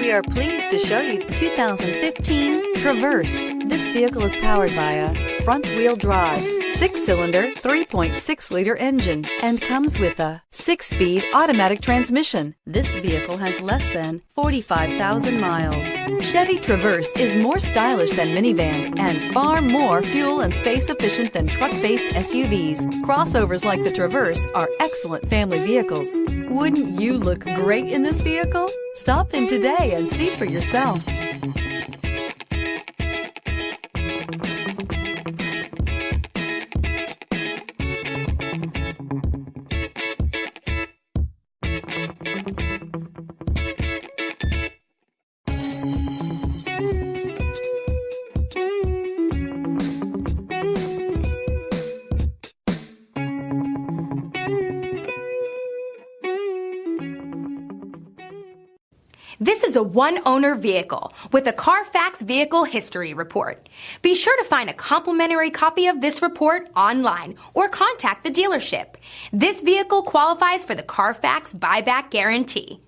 We are pleased to show you the 2015 Traverse. This vehicle is powered by a front-wheel drive, 6-cylinder, 3.6-liter engine, and comes with a 6-speed automatic transmission. This vehicle has less than 45,000 miles. Chevy Traverse is more stylish than minivans and far more fuel and space efficient than truck-based SUVs. Crossovers like the Traverse are excellent family vehicles. Wouldn't you look great in this vehicle? Stop in today and see for yourself. This is a one-owner vehicle with a Carfax Vehicle History Report. Be sure to find a complimentary copy of this report online or contact the dealership. This vehicle qualifies for the Carfax Buyback Guarantee.